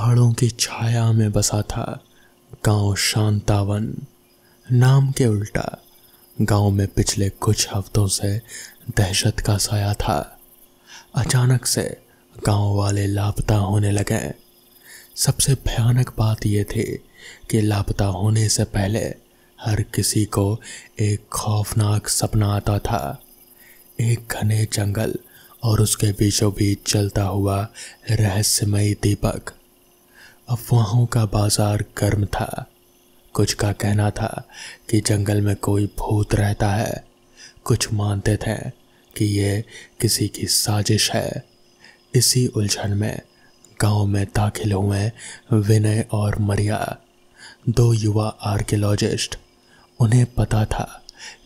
पहाड़ों की छाया में बसा था गांव शांतावन। नाम के उल्टा गांव में पिछले कुछ हफ्तों से दहशत का साया था। अचानक से गांव वाले लापता होने लगे। सबसे भयानक बात यह थी कि लापता होने से पहले हर किसी को एक खौफनाक सपना आता था। एक घने जंगल और उसके बीचों बीच चलता हुआ रहस्यमयी दीपक। अफवाहों का बाजार गर्म था। कुछ का कहना था कि जंगल में कोई भूत रहता है, कुछ मानते थे कि यह किसी की साजिश है। इसी उलझन में गांव में दाखिल हुए विनय और मरिया, दो युवा आर्कियोलॉजिस्ट। उन्हें पता था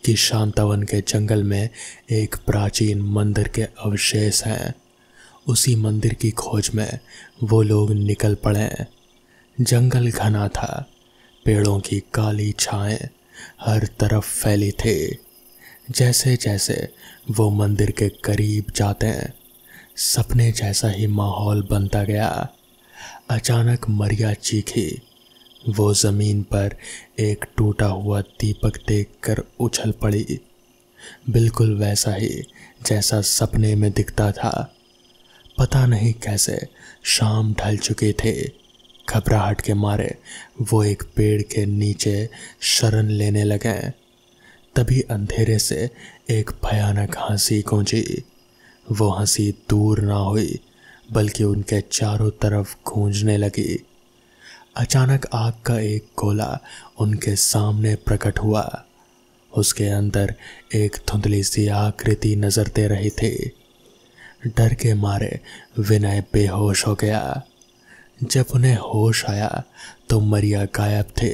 कि शांतावन के जंगल में एक प्राचीन मंदिर के अवशेष हैं। उसी मंदिर की खोज में वो लोग निकल पड़े। जंगल घना था, पेड़ों की काली छाएं हर तरफ फैली थी। जैसे जैसे वो मंदिर के करीब जाते हैं, सपने जैसा ही माहौल बनता गया। अचानक मरिया चीखी। वो जमीन पर एक टूटा हुआ दीपक देखकर उछल पड़ी, बिल्कुल वैसा ही जैसा सपने में दिखता था। पता नहीं कैसे शाम ढल चुकी थी। घबराहट के मारे वो एक पेड़ के नीचे शरण लेने लगे। तभी अंधेरे से एक भयानक हंसी गूंजी। वो हंसी दूर ना हुई बल्कि उनके चारों तरफ गूंजने लगी। अचानक आग का एक गोला उनके सामने प्रकट हुआ। उसके अंदर एक धुंधली सी आकृति नजर दे रही थी। डर के मारे विनय बेहोश हो गया। जब उन्हें होश आया तो मरिया गायब थे।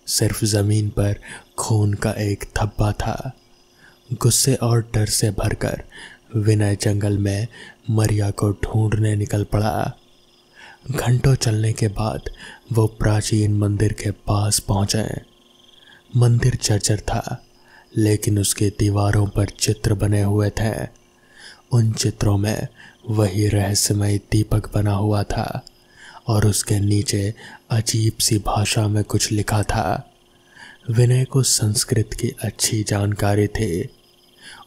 सिर्फ जमीन पर खून का एक धब्बा था। गुस्से और डर से भरकर विनय जंगल में मरिया को ढूंढने निकल पड़ा। घंटों चलने के बाद वो प्राचीन मंदिर के पास पहुंचे। मंदिर जर्जर था, लेकिन उसकी दीवारों पर चित्र बने हुए थे। उन चित्रों में वही रहस्यमय दीपक बना हुआ था और उसके नीचे अजीब सी भाषा में कुछ लिखा था। विनय को संस्कृत की अच्छी जानकारी थी।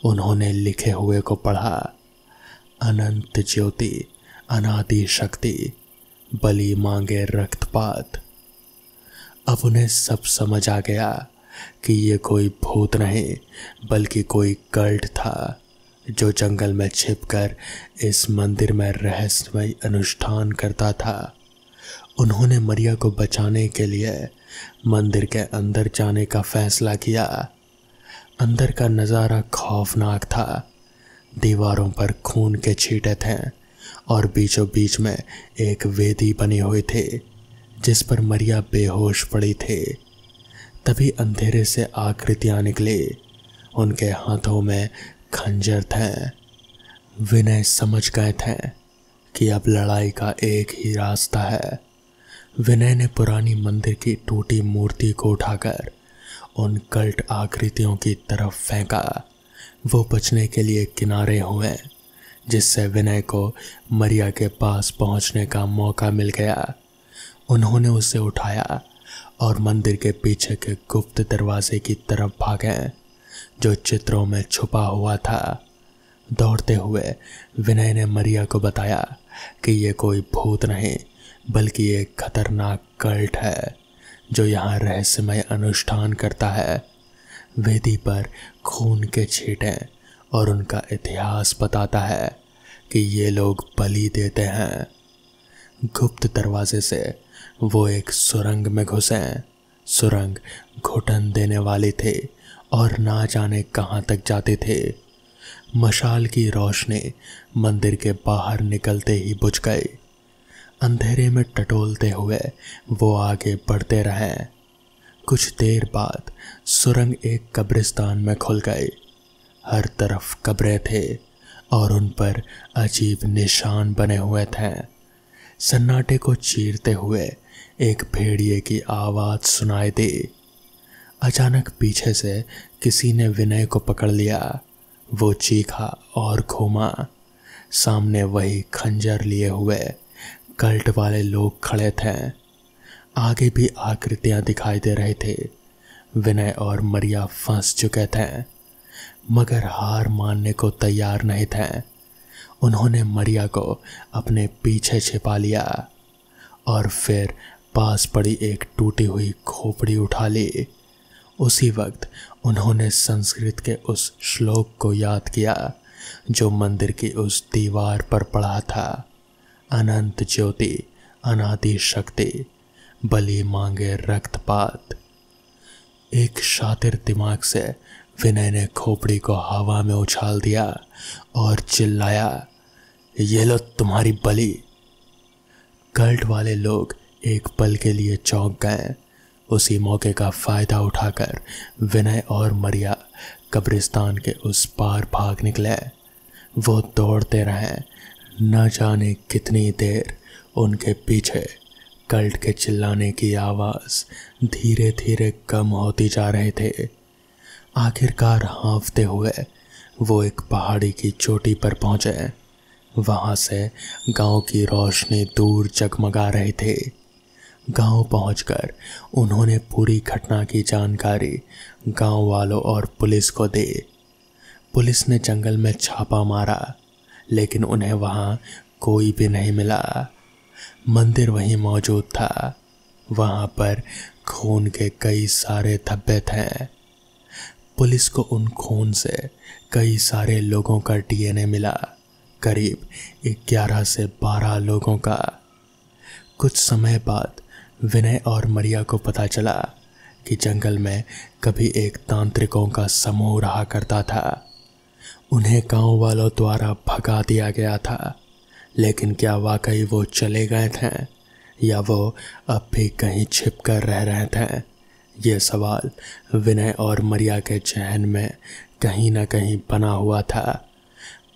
उन्होंने लिखे हुए को पढ़ा। अनंत ज्योति, अनादि शक्ति, बलि मांगे रक्तपात। अब उन्हें सब समझ आ गया कि ये कोई भूत नहीं बल्कि कोई कल्ट था जो जंगल में छिपकर इस मंदिर में रहस्यमय अनुष्ठान करता था। उन्होंने मरिया को बचाने के लिए मंदिर के अंदर जाने का फैसला किया। अंदर का नज़ारा खौफनाक था। दीवारों पर खून के छींटे थे और बीचों बीच में एक वेदी बनी हुई थी जिस पर मरिया बेहोश पड़ी थी। तभी अंधेरे से आकृतियां निकली। उनके हाथों में खंजर थे। विनय समझ गए थे कि अब लड़ाई का एक ही रास्ता है। विनय ने पुरानी मंदिर की टूटी मूर्ति को उठाकर उन कल्ट आकृतियों की तरफ फेंका। वो बचने के लिए किनारे हुए, जिससे विनय को मरिया के पास पहुंचने का मौका मिल गया। उन्होंने उसे उठाया और मंदिर के पीछे के गुप्त दरवाजे की तरफ भागे जो चित्रों में छुपा हुआ था। दौड़ते हुए विनय ने मरिया को बताया कि ये कोई भूत नहीं बल्कि एक खतरनाक कल्ट है जो यहाँ रहस्यमय अनुष्ठान करता है। वेदी पर खून के छींटे और उनका इतिहास बताता है कि ये लोग बलि देते हैं। गुप्त दरवाजे से वो एक सुरंग में घुसे। सुरंग घुटन देने वाली थी और ना जाने कहाँ तक जाते थे। मशाल की रोशनी मंदिर के बाहर निकलते ही बुझ गई। अंधेरे में टटोलते हुए वो आगे बढ़ते रहे। कुछ देर बाद सुरंग एक कब्रिस्तान में खुल गई। हर तरफ कब्रें थे और उन पर अजीब निशान बने हुए थे। सन्नाटे को चीरते हुए एक भेड़िए की आवाज़ सुनाई दी। अचानक पीछे से किसी ने विनय को पकड़ लिया। वो चीखा और घूमा। सामने वही खंजर लिए हुए कल्ट वाले लोग खड़े थे। आगे भी आकृतियां दिखाई दे रहे थे। विनय और मरिया फंस चुके थे, मगर हार मानने को तैयार नहीं थे। उन्होंने मरिया को अपने पीछे छिपा लिया और फिर पास पड़ी एक टूटी हुई खोपड़ी उठा ली। उसी वक्त उन्होंने संस्कृत के उस श्लोक को याद किया जो मंदिर की उस दीवार पर पड़ा था। अनंत ज्योति अनादि शक्ति, बलि मांगे रक्तपात। एक शातिर दिमाग से विनय ने खोपड़ी को हवा में उछाल दिया और चिल्लाया, ये लो तुम्हारी बलि। कल्ट वाले लोग एक पल के लिए चौंक गए। उसी मौके का फायदा उठाकर विनय और मरिया कब्रिस्तान के उस पार भाग निकले। वो दौड़ते रहे, न जाने कितनी देर। उनके पीछे कल्ट के चिल्लाने की आवाज़ धीरे धीरे कम होती जा रहे थे। आखिरकार हाँफते हुए वो एक पहाड़ी की चोटी पर पहुँचे। वहाँ से गांव की रोशनी दूर जगमगा रही थी। गांव पहुंचकर उन्होंने पूरी घटना की जानकारी गांव वालों और पुलिस को दी। पुलिस ने जंगल में छापा मारा, लेकिन उन्हें वहाँ कोई भी नहीं मिला। मंदिर वहीं मौजूद था। वहाँ पर खून के कई सारे धब्बे थे। पुलिस को उन खून से कई सारे लोगों का डीएनए मिला, करीब 11 से 12 लोगों का। कुछ समय बाद विनय और मरिया को पता चला कि जंगल में कभी एक तांत्रिकों का समूह रहा करता था। उन्हें गांव वालों द्वारा भगा दिया गया था, लेकिन क्या वाकई वो चले गए थे या वो अब भी कहीं छिप कर रह रहे थे? ये सवाल विनय और मरिया के जहन में कहीं न कहीं बना हुआ था।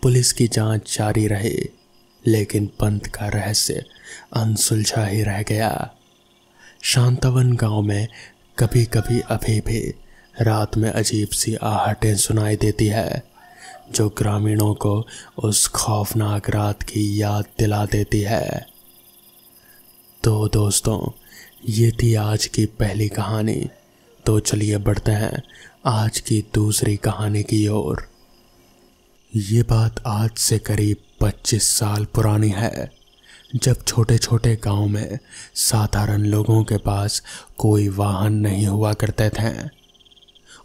पुलिस की जांच जारी रही, लेकिन पंत का रहस्य अनसुलझा ही रह गया। शांतावन गांव में कभी कभी अभी भी रात में अजीब सी आहटें सुनाई देती है, जो ग्रामीणों को उस खौफनाक रात की याद दिला देती है। तो दोस्तों, ये थी आज की पहली कहानी। तो चलिए बढ़ते हैं आज की दूसरी कहानी की ओर। ये बात आज से करीब 25 साल पुरानी है, जब छोटे छोटे गांव में साधारण लोगों के पास कोई वाहन नहीं हुआ करते थे।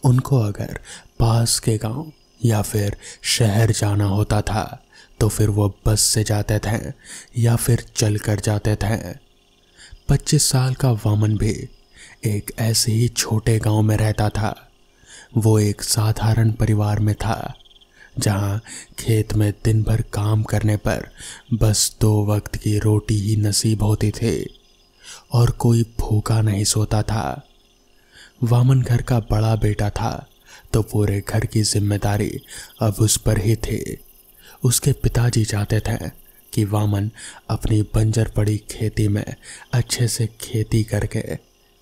उनको अगर पास के गांव या फिर शहर जाना होता था तो फिर वो बस से जाते थे या फिर चल कर जाते थे। 25 साल का वामन भी एक ऐसे ही छोटे गांव में रहता था। वो एक साधारण परिवार में था, जहां खेत में दिन भर काम करने पर बस 2 वक्त की रोटी ही नसीब होती थी और कोई भूखा नहीं सोता था। वामन घर का बड़ा बेटा था, तो पूरे घर की जिम्मेदारी अब उस पर ही थी। उसके पिताजी चाहते थे कि वामन अपनी बंजर पड़ी खेती में अच्छे से खेती करके,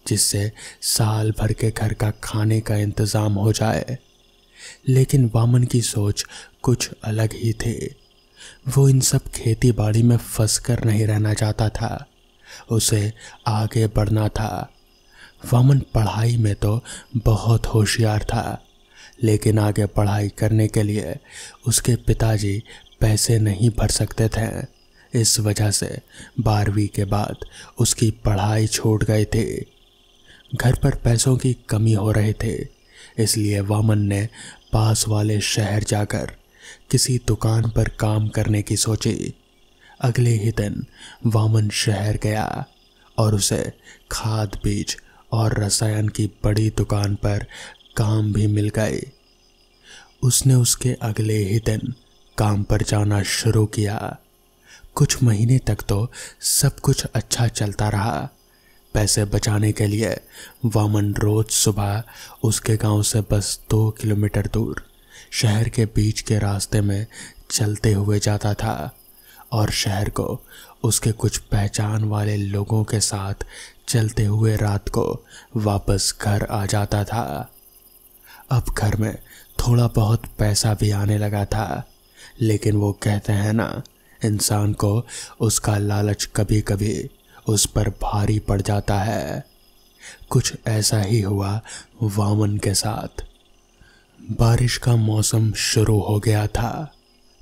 जिससे साल भर के घर का खाने का इंतज़ाम हो जाए। लेकिन वामन की सोच कुछ अलग ही थी। वो इन सब खेती बाड़ी में फंस कर नहीं रहना चाहता था, उसे आगे बढ़ना था। वामन पढ़ाई में तो बहुत होशियार था, लेकिन आगे पढ़ाई करने के लिए उसके पिताजी पैसे नहीं भर सकते थे। इस वजह से 12वीं के बाद उसकी पढ़ाई छूट गई थी। घर पर पैसों की कमी हो रही थी, इसलिए वामन ने पास वाले शहर जाकर किसी दुकान पर काम करने की सोची। अगले ही दिन वामन शहर गया और उसे खाद बीज और रसायन की बड़ी दुकान पर काम भी मिल गई। उसने उसके अगले ही दिन काम पर जाना शुरू किया। कुछ महीने तक तो सब कुछ अच्छा चलता रहा। पैसे बचाने के लिए वामन रोज सुबह उसके गांव से बस 2 किलोमीटर दूर शहर के बीच के रास्ते में चलते हुए जाता था और शहर को उसके कुछ पहचान वाले लोगों के साथ चलते हुए रात को वापस घर आ जाता था। अब घर में थोड़ा बहुत पैसा भी आने लगा था, लेकिन वो कहते हैं ना, इंसान को उसका लालच कभी कभी उस पर भारी पड़ जाता है। कुछ ऐसा ही हुआ वामन के साथ। बारिश का मौसम शुरू हो गया था,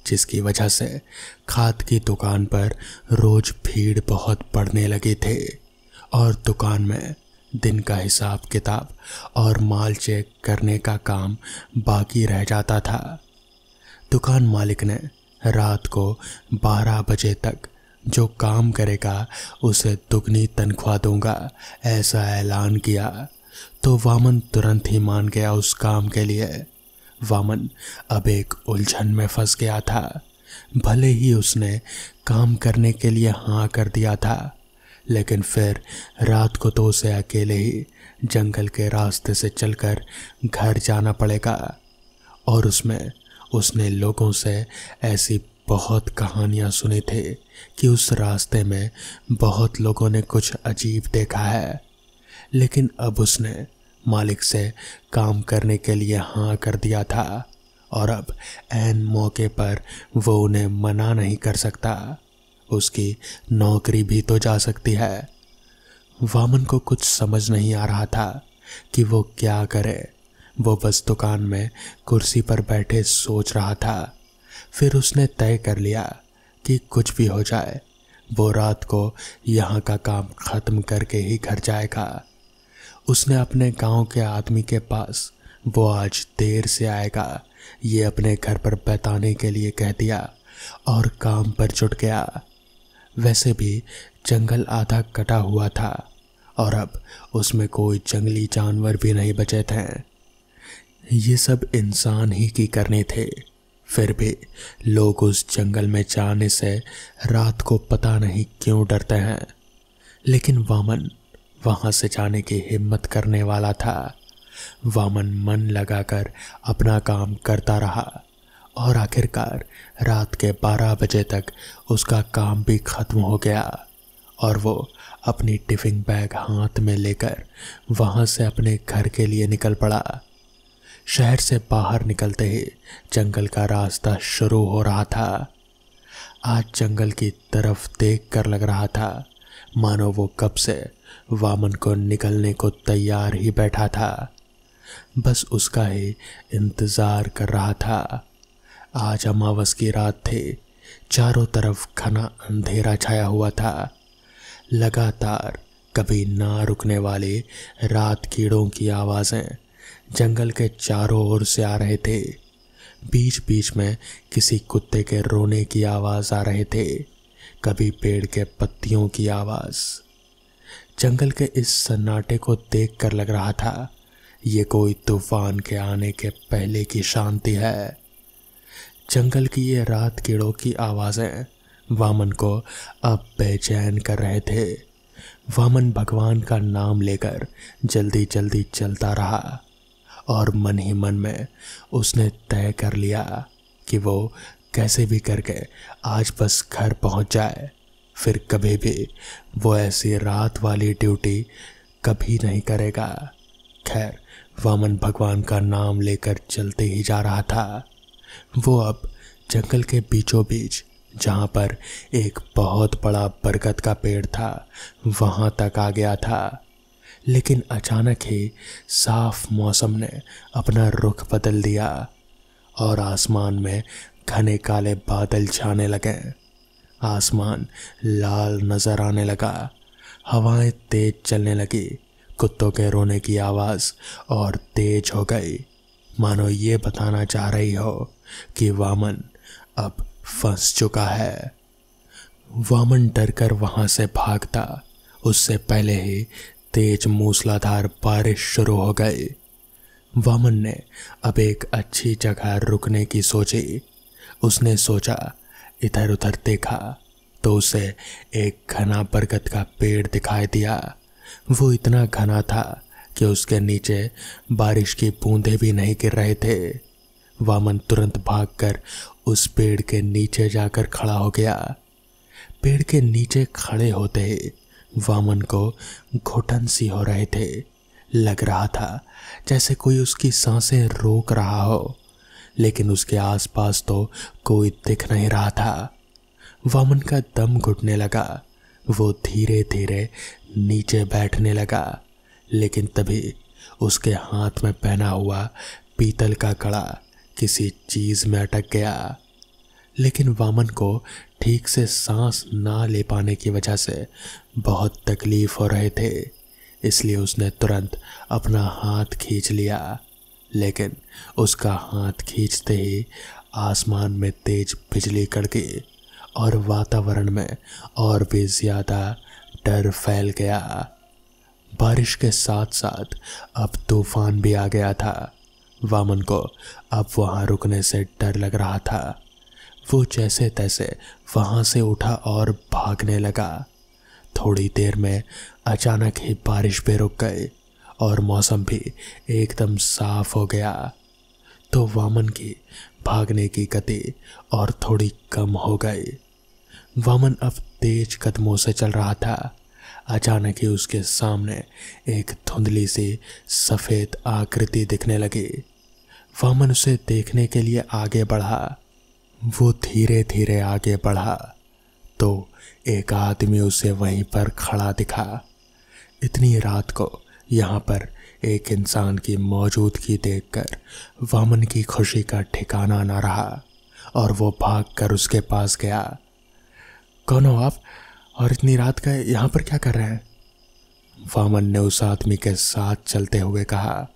जिसकी वजह से खाद की दुकान पर रोज भीड़ बहुत बढ़ने लगी थी और दुकान में दिन का हिसाब किताब और माल चेक करने का काम बाकी रह जाता था। दुकान मालिक ने रात को 12 बजे तक जो काम करेगा उसे दुगनी तनख्वाह दूंगा ऐसा ऐलान किया, तो वामन तुरंत ही मान गया उस काम के लिए। वामन अब एक उलझन में फंस गया था। भले ही उसने काम करने के लिए हाँ कर दिया था, लेकिन फिर रात को तो उसे अकेले ही जंगल के रास्ते से चलकर घर जाना पड़ेगा। और उसमें उसने लोगों से ऐसी बहुत कहानियां सुनी थी कि उस रास्ते में बहुत लोगों ने कुछ अजीब देखा है। लेकिन अब उसने मालिक से काम करने के लिए हाँ कर दिया था और अब ऐन मौके पर वो उन्हें मना नहीं कर सकता। उसकी नौकरी भी तो जा सकती है। वामन को कुछ समझ नहीं आ रहा था कि वो क्या करे। वो बस दुकान में कुर्सी पर बैठे सोच रहा था। फिर उसने तय कर लिया कि कुछ भी हो जाए वो रात को यहाँ का काम ख़त्म करके ही घर जाएगा। उसने अपने गांव के आदमी के पास वो आज देर से आएगा ये अपने घर पर बताने के लिए कह दिया और काम पर जुट गया। वैसे भी जंगल आधा कटा हुआ था और अब उसमें कोई जंगली जानवर भी नहीं बचे थे। ये सब इंसान ही की करने थे। फिर भी लोग उस जंगल में जाने से रात को पता नहीं क्यों डरते हैं। लेकिन वामन वहां से जाने की हिम्मत करने वाला था। वामन मन लगाकर अपना काम करता रहा और आखिरकार रात के 12 बजे तक उसका काम भी खत्म हो गया और वो अपनी टिफिन बैग हाथ में लेकर वहां से अपने घर के लिए निकल पड़ा। शहर से बाहर निकलते ही जंगल का रास्ता शुरू हो रहा था। आज जंगल की तरफ देखकर लग रहा था मानो वो कब से वामन को निकलने को तैयार ही बैठा था, बस उसका ही इंतजार कर रहा था। आज अमावस की रात थी। चारों तरफ घना अंधेरा छाया हुआ था। लगातार कभी ना रुकने वाली रात कीड़ों की आवाज़ें जंगल के चारों ओर से आ रहे थे। बीच बीच में किसी कुत्ते के रोने की आवाज़ आ रहे थे, कभी पेड़ के पत्तियों की आवाज़। जंगल के इस सन्नाटे को देखकर लग रहा था ये कोई तूफान के आने के पहले की शांति है। जंगल की ये रात कीड़ों की आवाज़ें वामन को अब बेचैन कर रहे थे। वामन भगवान का नाम लेकर जल्दी जल्दी चलता रहा और मन ही मन में उसने तय कर लिया कि वो कैसे भी करके आज बस घर पहुंच जाए। फिर कभी भी वो ऐसी रात वाली ड्यूटी कभी नहीं करेगा। खैर, वामन भगवान का नाम लेकर चलते ही जा रहा था। वो अब जंगल के बीचों बीच जहाँ पर एक बहुत बड़ा बरगद का पेड़ था वहाँ तक आ गया था। लेकिन अचानक ही साफ मौसम ने अपना रुख बदल दिया और आसमान में घने काले बादल छाने लगे। आसमान लाल नजर आने लगा। हवाएं तेज चलने लगी। कुत्तों के रोने की आवाज़ और तेज हो गई, मानो ये बताना चाह रही हो कि वामन अब फंस चुका है। वामन डरकर वहां से भागता उससे पहले ही तेज मूसलाधार बारिश शुरू हो गई। वामन ने अब एक अच्छी जगह रुकने की सोची। उसने सोचा, इधर उधर देखा तो उसे एक घना बरगद का पेड़ दिखाई दिया। वो इतना घना था कि उसके नीचे बारिश की बूंदें भी नहीं गिर रहे थे। वामन तुरंत भागकर उस पेड़ के नीचे जाकर खड़ा हो गया। पेड़ के नीचे खड़े होते ही वामन को घुटन सी हो रहे थे। लग रहा था जैसे कोई उसकी सांसें रोक रहा हो, लेकिन उसके आसपास तो कोई दिख नहीं रहा था। वामन का दम घुटने लगा। वो धीरे धीरे नीचे बैठने लगा, लेकिन तभी उसके हाथ में पहना हुआ पीतल का कड़ा किसी चीज में अटक गया। लेकिन वामन को ठीक से सांस ना ले पाने की वजह से बहुत तकलीफ हो रहे थे, इसलिए उसने तुरंत अपना हाथ खींच लिया। लेकिन उसका हाथ खींचते ही आसमान में तेज बिजली कड़की और वातावरण में और भी ज्यादा डर फैल गया। बारिश के साथ साथ अब तूफान भी आ गया था। वामन को अब वहां रुकने से डर लग रहा था। वो जैसे तैसे वहां से उठा और भागने लगा। थोड़ी देर में अचानक ही बारिश भी रुक गई और मौसम भी एकदम साफ हो गया। तो वामन की भागने की गति और थोड़ी कम हो गई। वामन अब तेज कदमों से चल रहा था। अचानक ही उसके सामने एक धुंधली सी सफेद आकृति दिखने लगी। वामन उसे देखने के लिए आगे बढ़ा। वो धीरे धीरे आगे बढ़ा तो एक आदमी उसे वहीं पर खड़ा दिखा। इतनी रात को यहाँ पर एक इंसान की मौजूदगी देखकर वामन की खुशी का ठिकाना न रहा और वो भागकर उसके पास गया। कौन हो आप और इतनी रात का यहाँ पर क्या कर रहे हैं? वामन ने उस आदमी के साथ चलते हुए कहा।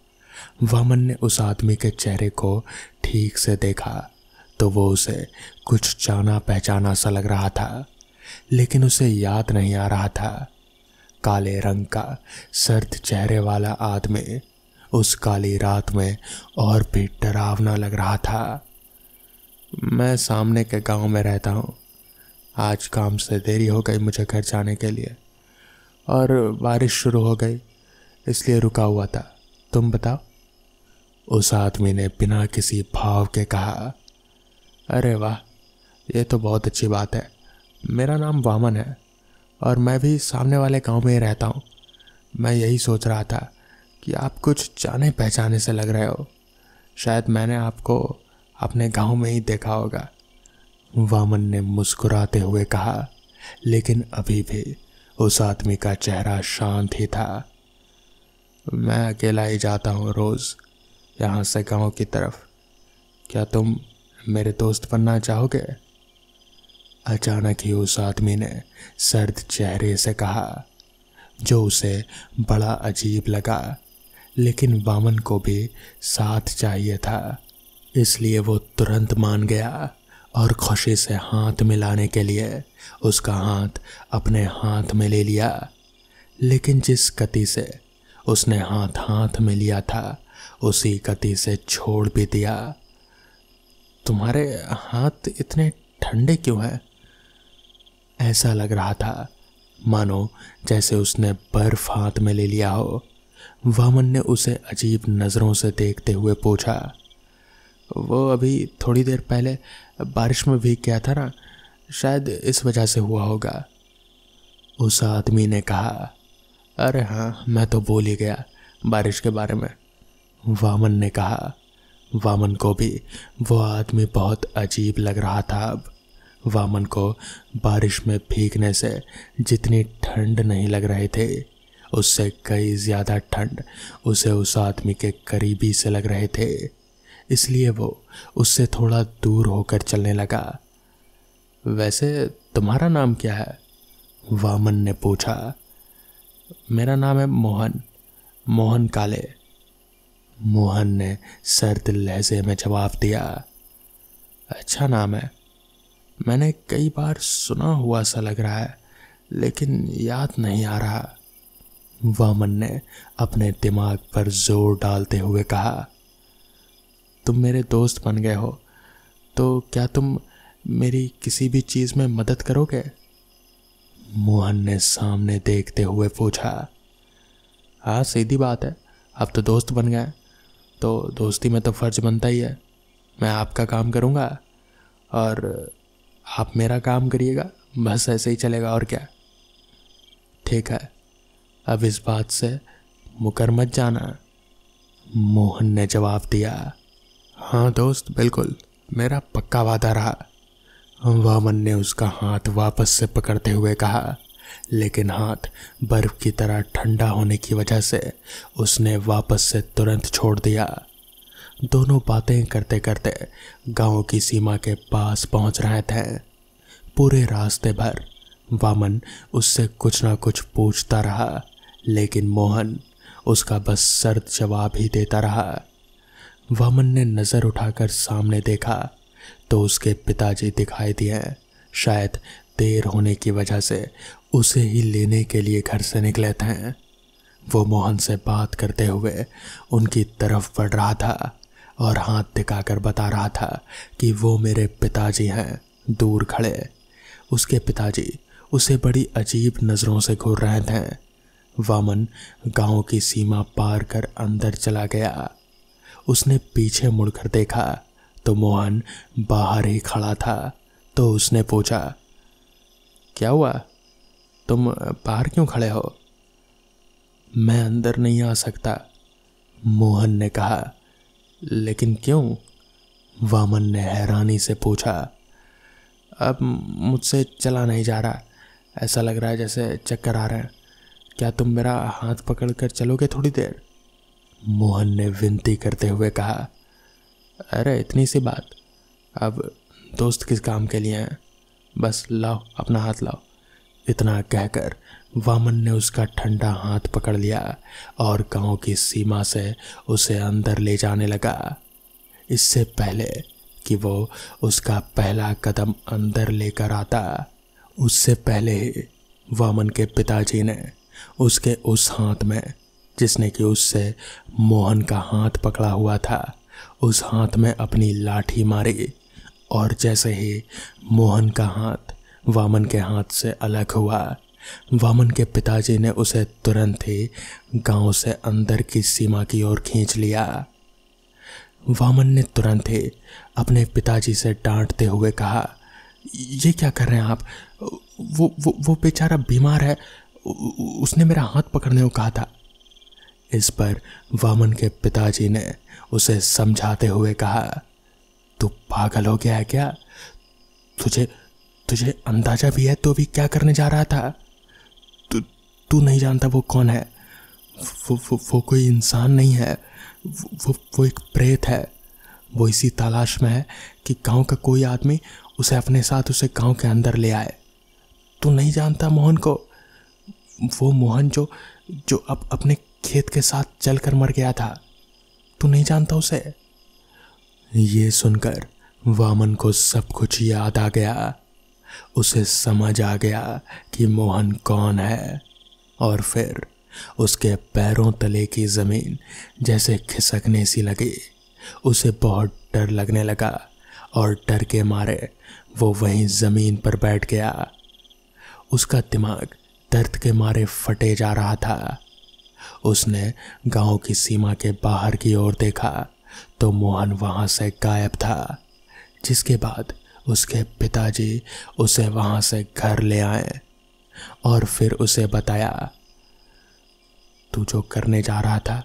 वामन ने उस आदमी के चेहरे को ठीक से देखा तो वो उसे कुछ जाना पहचाना सा लग रहा था, लेकिन उसे याद नहीं आ रहा था। काले रंग का सर्द चेहरे वाला आदमी उस काली रात में और भी डरावना लग रहा था। मैं सामने के गांव में रहता हूँ। आज काम से देरी हो गई मुझे घर जाने के लिए और बारिश शुरू हो गई, इसलिए रुका हुआ था। तुम बताओ? उस आदमी ने बिना किसी भाव के कहा। अरे वाह, ये तो बहुत अच्छी बात है। मेरा नाम वामन है और मैं भी सामने वाले गांव में ही रहता हूँ। मैं यही सोच रहा था कि आप कुछ जाने पहचाने से लग रहे हो। शायद मैंने आपको अपने गांव में ही देखा होगा। वामन ने मुस्कुराते हुए कहा, लेकिन अभी भी उस आदमी का चेहरा शांत ही था। मैं अकेला ही जाता हूँ रोज यहाँ से गांव की तरफ। क्या तुम मेरे दोस्त बनना चाहोगे? अचानक ही उस आदमी ने सर्द चेहरे से कहा, जो उसे बड़ा अजीब लगा। लेकिन वामन को भी साथ चाहिए था, इसलिए वो तुरंत मान गया और खुशी से हाथ मिलाने के लिए उसका हाथ अपने हाथ में ले लिया। लेकिन जिस गति से उसने हाथ में लिया था उसी गति से छोड़ भी दिया। तुम्हारे हाथ इतने ठंडे क्यों हैं? ऐसा लग रहा था मानो जैसे उसने बर्फ हाथ में ले लिया हो। वामन ने उसे अजीब नज़रों से देखते हुए पूछा। वो अभी थोड़ी देर पहले बारिश में भीग गया था ना, शायद इस वजह से हुआ होगा। उस आदमी ने कहा। अरे हाँ, मैं तो भूल ही गया बारिश के बारे में, वामन ने कहा। वामन को भी वो आदमी बहुत अजीब लग रहा था। अब वामन को बारिश में भीगने से जितनी ठंड नहीं लग रहे थे, उससे कई ज़्यादा ठंड उसे उस आदमी के करीबी से लग रहे थे। इसलिए वो उससे थोड़ा दूर होकर चलने लगा। वैसे तुम्हारा नाम क्या है? वामन ने पूछा। मेरा नाम है मोहन, मोहन काले, मोहन ने सर्द लहजे में जवाब दिया। अच्छा नाम है, मैंने कई बार सुना हुआ सा लग रहा है, लेकिन याद नहीं आ रहा। वामन ने अपने दिमाग पर जोर डालते हुए कहा। तुम मेरे दोस्त बन गए हो, तो क्या तुम मेरी किसी भी चीज़ में मदद करोगे? मोहन ने सामने देखते हुए पूछा। हाँ, सीधी बात है, अब तो दोस्त बन गए, तो दोस्ती में तो फ़र्ज बनता ही है। मैं आपका काम करूँगा और आप मेरा काम करिएगा, बस ऐसे ही चलेगा और क्या। ठीक है, अब इस बात से मुकर मत जाना, मोहन ने जवाब दिया। हाँ दोस्त, बिल्कुल, मेरा पक्का वादा रहा। वामन ने उसका हाथ वापस से पकड़ते हुए कहा, लेकिन हाथ बर्फ की तरह ठंडा होने की वजह से उसने वापस से तुरंत छोड़ दिया। दोनों बातें करते करते गांव की सीमा के पास पहुंच रहे थे। पूरे रास्ते भर वामन उससे कुछ ना कुछ पूछता रहा, लेकिन मोहन उसका बस सर्द जवाब ही देता रहा। वामन ने नज़र उठाकर सामने देखा तो उसके पिताजी दिखाई दिए। शायद देर होने की वजह से उसे ही लेने के लिए घर से निकले थे। वो मोहन से बात करते हुए उनकी तरफ बढ़ रहा था और हाथ दिखाकर बता रहा था कि वो मेरे पिताजी हैं, दूर खड़े। उसके पिताजी उसे बड़ी अजीब नज़रों से घूर रहे थे। वामन गांव की सीमा पार कर अंदर चला गया। उसने पीछे मुड़कर देखा तो मोहन बाहर ही खड़ा था। तो उसने पूछा, क्या हुआ, तुम बाहर क्यों खड़े हो? मैं अंदर नहीं आ सकता, मोहन ने कहा। लेकिन क्यों? वामन ने हैरानी से पूछा। अब मुझसे चला नहीं जा रहा, ऐसा लग रहा है जैसे चक्कर आ रहे हैं। क्या तुम मेरा हाथ पकड़कर चलोगे थोड़ी देर? मोहन ने विनती करते हुए कहा। अरे इतनी सी बात, अब दोस्त किस काम के लिए हैं, बस लाओ अपना हाथ लाओ। इतना कहकर वामन ने उसका ठंडा हाथ पकड़ लिया और गांव की सीमा से उसे अंदर ले जाने लगा। इससे पहले कि वो उसका पहला कदम अंदर लेकर आता, उससे पहले ही वामन के पिताजी ने उसके उस हाथ में, जिसने कि उससे मोहन का हाथ पकड़ा हुआ था, उस हाथ में अपनी लाठी मारी। और जैसे ही मोहन का हाथ वामन के हाथ से अलग हुआ, वामन के पिताजी ने उसे तुरंत ही गांव से अंदर की सीमा की ओर खींच लिया। वामन ने तुरंत ही अपने पिताजी से डांटते हुए कहा, ये क्या कर रहे हैं आप? वो बेचारा बीमार है, उसने मेरा हाथ पकड़ने को कहा था। इस पर वामन के पिताजी ने उसे समझाते हुए कहा, तू पागल हो गया है क्या? तुझे अंदाजा भी है तो भी क्या करने जा रहा था? तू नहीं जानता वो कौन है? वो कोई इंसान नहीं है, वो एक प्रेत है। वो इसी तलाश में है कि गांव का कोई आदमी उसे अपने साथ उसे गांव के अंदर ले आए। तू नहीं जानता मोहन को? वो मोहन जो अब अपने खेत के साथ चलकर मर गया था, तू नहीं जानता उसे? ये सुनकर वामन को सब कुछ याद आ गया। उसे समझ आ गया कि मोहन कौन है। और फिर उसके पैरों तले की ज़मीन जैसे खिसकने सी लगी। उसे बहुत डर लगने लगा और डर के मारे वो वहीं ज़मीन पर बैठ गया। उसका दिमाग दर्द के मारे फटे जा रहा था। उसने गांव की सीमा के बाहर की ओर देखा तो मोहन वहां से गायब था, जिसके बाद उसके पिताजी उसे वहां से घर ले आए और फिर उसे बताया, तू जो करने जा रहा था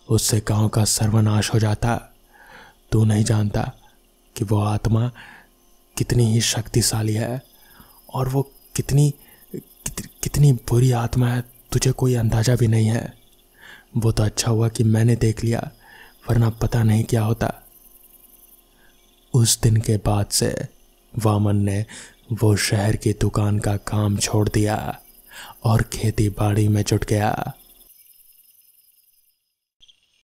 उससे गांव का सर्वनाश हो जाता। तू नहीं जानता कि वो आत्मा कितनी ही शक्तिशाली है और वो कितनी बुरी आत्मा है, तुझे कोई अंदाजा भी नहीं है। वो तो अच्छा हुआ कि मैंने देख लिया, वरना पता नहीं क्या होता। उस दिन के बाद से वामन ने वो शहर की दुकान का काम छोड़ दिया और खेती बाड़ी में जुट गया।